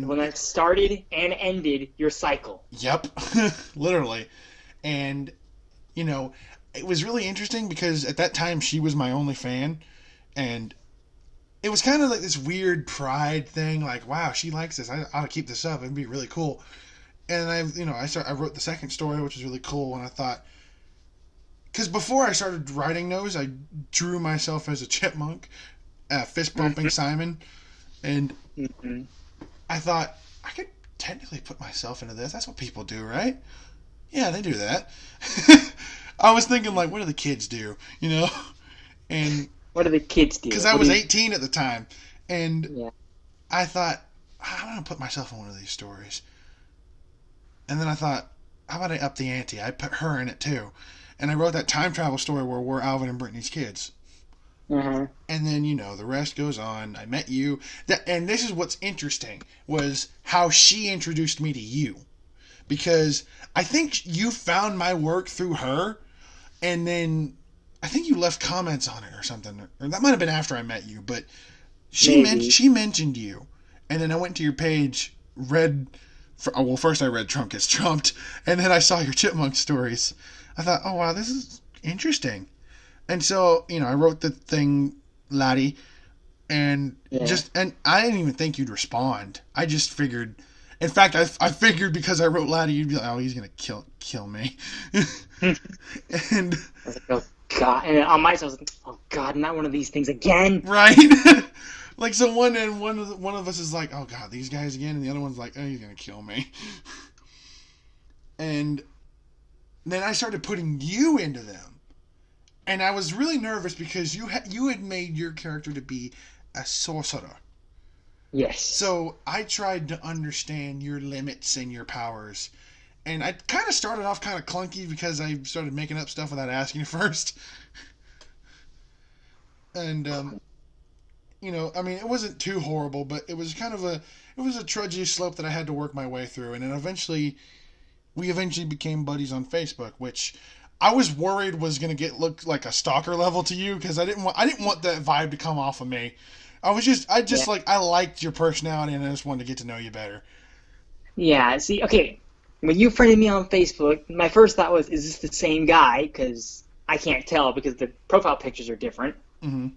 And When that started and ended your cycle. yep, literally. And, you know, it was really interesting because at that time she was my only fan. And it was kind of like this weird pride thing. Like, wow, she likes this. I ought to keep this up. It'd be really cool. And I wrote the second story, which was really cool. And I thought, because before I started writing those, I drew myself as a chipmunk, fist bumping Simon. And I thought, I could technically put myself into this. That's what people do, right? Yeah, they do that. I was thinking, like, what do the kids do? You know? And what do the kids do? because I was 18 at the time. And Yeah. I thought, I'm going to put myself in one of these stories. And then I thought, how about I up the ante? I put her in it too. And I wrote that time travel story where we're Alvin and Brittany's kids. Uh-huh. And then, the rest goes on. I met you. And this is what's interesting, was how she introduced me to you. Because I think you found my work through her, and then I think you left comments on it or something. Or that might have been after I met you, but she mentioned you. And then I went to your page, first I read Trump Gets Trumped, and then I saw your chipmunk stories. I thought, oh wow, this is interesting. And so, I wrote the thing, laddie, and and I didn't even think you'd respond. I just figured, in fact, I figured because I wrote laddie, you'd be like, oh, he's going to kill me. And I was like, oh God. And on my side, I was like, oh God, not one of these things again. right? Like, so one of us is like, oh God, these guys again, and the other one's like, oh, he's going to kill me. And then I started putting you into them. And I was really nervous because you had made your character to be a sorcerer. Yes. So I tried to understand your limits and your powers. And I kind of started off kind of clunky because I started making up stuff without asking you first. And, it wasn't too horrible, but it was kind of a trudgy slope that I had to work my way through. And then we eventually became buddies on Facebook, which I was worried was going to look like a stalker level to you, because I didn't want that vibe to come off of me. I liked your personality, and I just wanted to get to know you better. Yeah, see, okay, when you friended me on Facebook, my first thought was, is this the same guy? Because I can't tell because the profile pictures are different. Mm-hmm.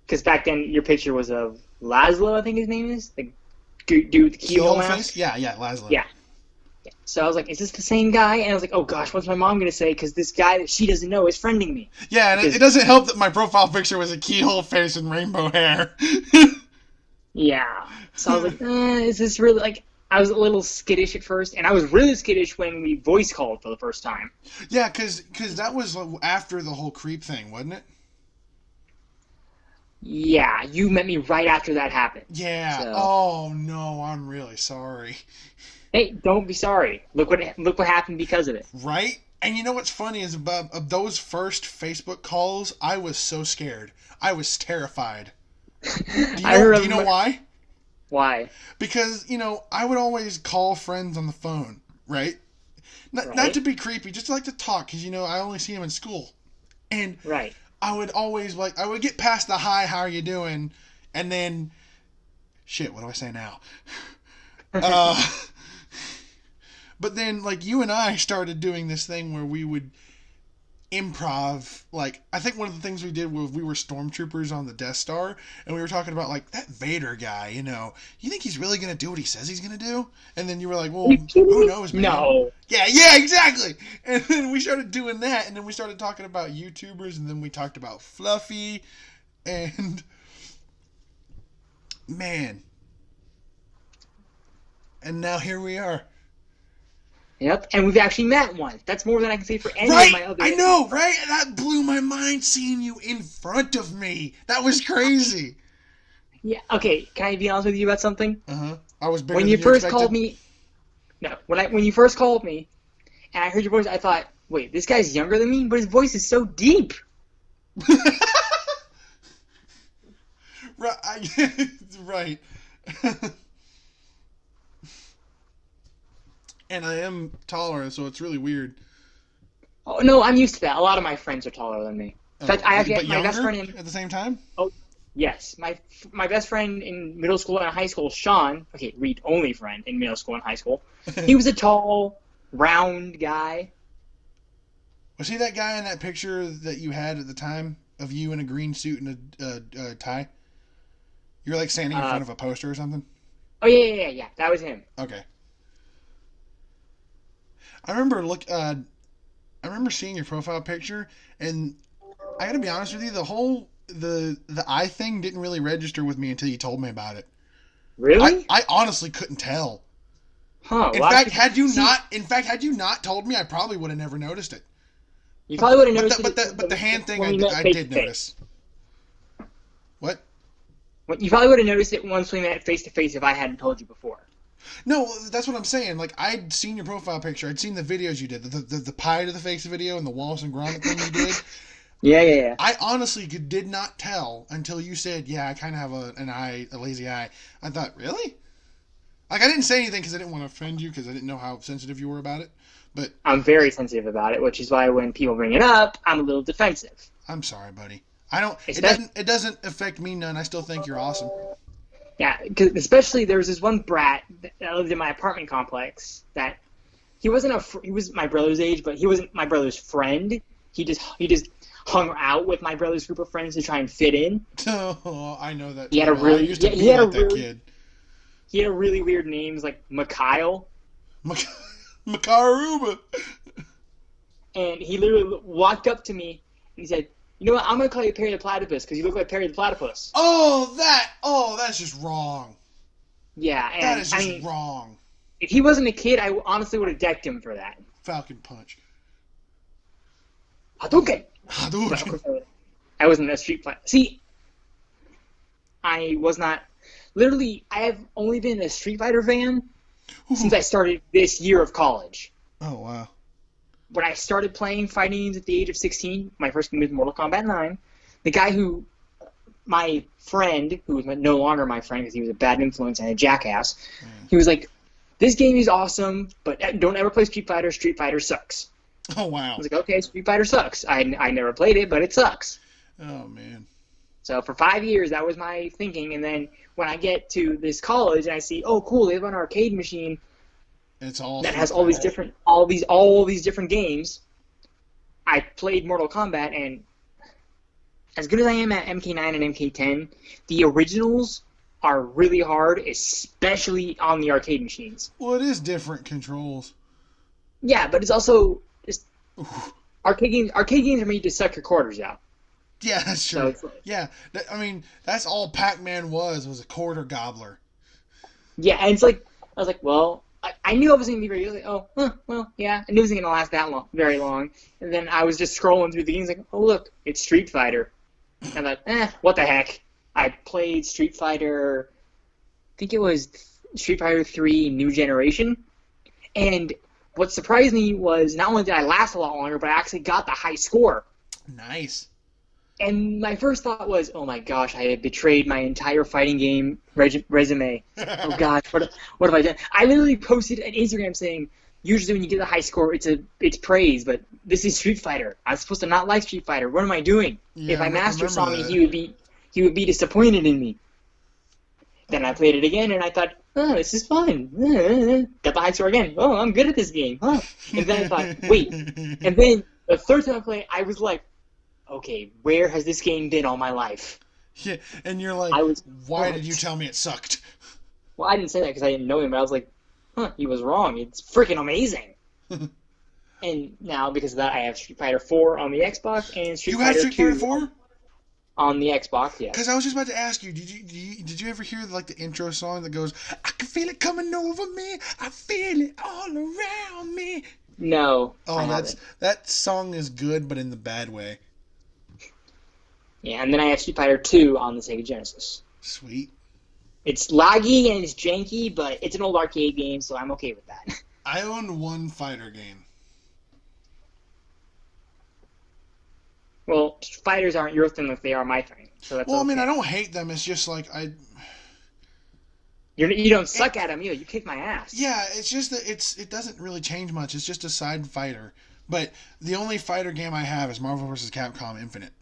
Because back then your picture was of Laszlo, I think his name is, the dude with the keyhole mask. Yeah, Laszlo. Yeah. So I was like, is this the same guy? And I was like, oh gosh, what's my mom going to say? Because this guy that she doesn't know is friending me. Yeah, and it doesn't help that my profile picture was a keyhole face and rainbow hair. Yeah. So I was like, is this really, like, I was a little skittish at first, and I was really skittish when we voice called for the first time. Yeah, because that was after the whole creep thing, wasn't it? Yeah, you met me right after that happened. Yeah. So. Oh no, I'm really sorry. Hey, don't be sorry. Look what happened because of it. Right? And you know what's funny is of those first Facebook calls, I was so scared. I was terrified. Do you know why? Why? Because, I would always call friends on the phone, right? Not to be creepy, just to like to talk, because, I only see them in school. And right. I would always, I would get past the hi, how are you doing? And then, shit, what do I say now? But then, you and I started doing this thing where we would improv. I think one of the things we did was we were stormtroopers on the Death Star, and we were talking about, that Vader guy, you think he's really going to do what he says he's going to do? And then you were like, well, who knows, man? No. Yeah, exactly. And then we started doing that, and then we started talking about YouTubers, and then we talked about Fluffy, and man. And now here we are. Yep, and we've actually met once. That's more than I can say for any of my other... I know, right? That blew my mind seeing you in front of me. That was crazy. Yeah, okay, can I be honest with you about something? Uh-huh. I was bigger when than you first expected. called me... No, when you first called me, and I heard your voice, I thought, wait, this guy's younger than me? But his voice is so deep. Right. And I am taller, so it's really weird. Oh, no, I'm used to that. A lot of my friends are taller than me. In fact, I actually but my best younger friend... at the same time? Oh, Yes, my best friend in middle school and high school, Sean. Okay, read only friend in middle school and high school. He was a tall, round guy. Was he that guy in that picture that you had at the time of you in a green suit and a tie? You were like standing in front of a poster or something? Oh yeah. That was him. Okay. I remember I remember seeing your profile picture, and I gotta be honest with you, the eye thing didn't really register with me until you told me about it. Really? I honestly couldn't tell. Huh. In Well, fact, had you not told me, I probably would have never noticed it. you probably would have noticed But the hand thing, when we met I face did to face. notice. What? You probably would have noticed it once we met face to face if I hadn't told you before. No, that's what I'm saying. Like, I'd seen your profile picture. I'd seen the videos you did. The pie to the face video and the Wallace and Gromit thing you did. Yeah. I honestly did not tell until you said, yeah, I kind of have a lazy eye. I thought, really? Like, I didn't say anything because I didn't want to offend you because I didn't know how sensitive you were about it. But I'm very sensitive about it, which is why when people bring it up, I'm a little defensive. I'm sorry, buddy. I don't. Especially, it doesn't affect me none. I still think you're awesome. yeah, cause especially there was this one brat that lived in my apartment complex that he was my brother's age, but he wasn't my brother's friend. He just hung out with my brother's group of friends to try and fit in. Oh, I know that. He had a I really used to be he had like a that really kid. he had a really weird names like Mikhail, Makaruba. and he literally walked up to me and he said, "You know what? I'm gonna call you Perry the Platypus because you look like Perry the Platypus." That's just wrong. Yeah, and That is I just mean, wrong. if he wasn't a kid, I honestly would have decked him for that. Falcon punch. Hadouken! Hadouken. I wasn't a Street Fighter. See, I was not. Literally, I have only been a Street Fighter fan since I started this year of college. Oh, wow. When I started playing fighting games at the age of 16, my first game was Mortal Kombat 9. The guy my friend, who was no longer my friend because he was a bad influence and a jackass, he was like, "This game is awesome, but don't ever play Street Fighter. Street Fighter sucks." Oh, wow. I was like, okay, Street Fighter sucks. I never played it, but it sucks. Oh, man. So for 5 years, that was my thinking. And then when I get to this college and I see, oh, cool, they have an arcade machine It's all that has all these different games. I played Mortal Kombat, and as good as I am at MK9 and MK10, the originals are really hard, especially on the arcade machines. Well, it is different controls. Yeah, but it's also just arcade games. Arcade games are made to suck your quarters out. Yeah, that's true. So Yeah, I mean, that's all Pac-Man was a quarter gobbler. yeah, and it's like, I was like, well, I knew I wasn't going to be very good. Like, well, yeah, I knew it wasn't going to last that long, very long. And then I was just scrolling through the games like, oh, look, it's Street Fighter. And I thought, what the heck? I played Street Fighter, I think it was Street Fighter 3 New Generation. And what surprised me was not only did I last a lot longer, but I actually got the high score. Nice. And my first thought was, oh my gosh, I have betrayed my entire fighting game resume. Oh gosh, what have I done? I literally posted an Instagram saying, usually when you get a high score, it's praise, but this is Street Fighter. I'm supposed to not like Street Fighter. What am I doing? Yeah, if my master saw me, that. he would be disappointed in me. Then I played it again, and I thought, oh, this is fun. Got the high score again. Oh, I'm good at this game. Huh? And then I thought, wait. And then the third time I played, I was like, okay, where has this game been all my life? Yeah, and you're like, why did you tell me it sucked? Well, I didn't say that because I didn't know him, but I was like, he was wrong. It's freaking amazing. And now, because of that, I have Street Fighter 4 on the Xbox and Street Fighter 2 Street Fighter 4? On the Xbox, yeah. Because I was just about to ask you, did you ever hear like the intro song that goes, I can feel it coming over me, I feel it all around me? No. Oh, that song is good, but in the bad way. Yeah, and then I have Street Fighter 2 on the Sega Genesis. Sweet. It's laggy and it's janky, but it's an old arcade game, so I'm okay with that. I own one fighter game. Well, fighters aren't your thing like they are my thing. So that's Well, okay. I mean, I don't hate them. It's just like You don't suck at them either. You kick my ass. Yeah, it's just that it doesn't really change much. It's just a side fighter. But the only fighter game I have is Marvel vs. Capcom Infinite.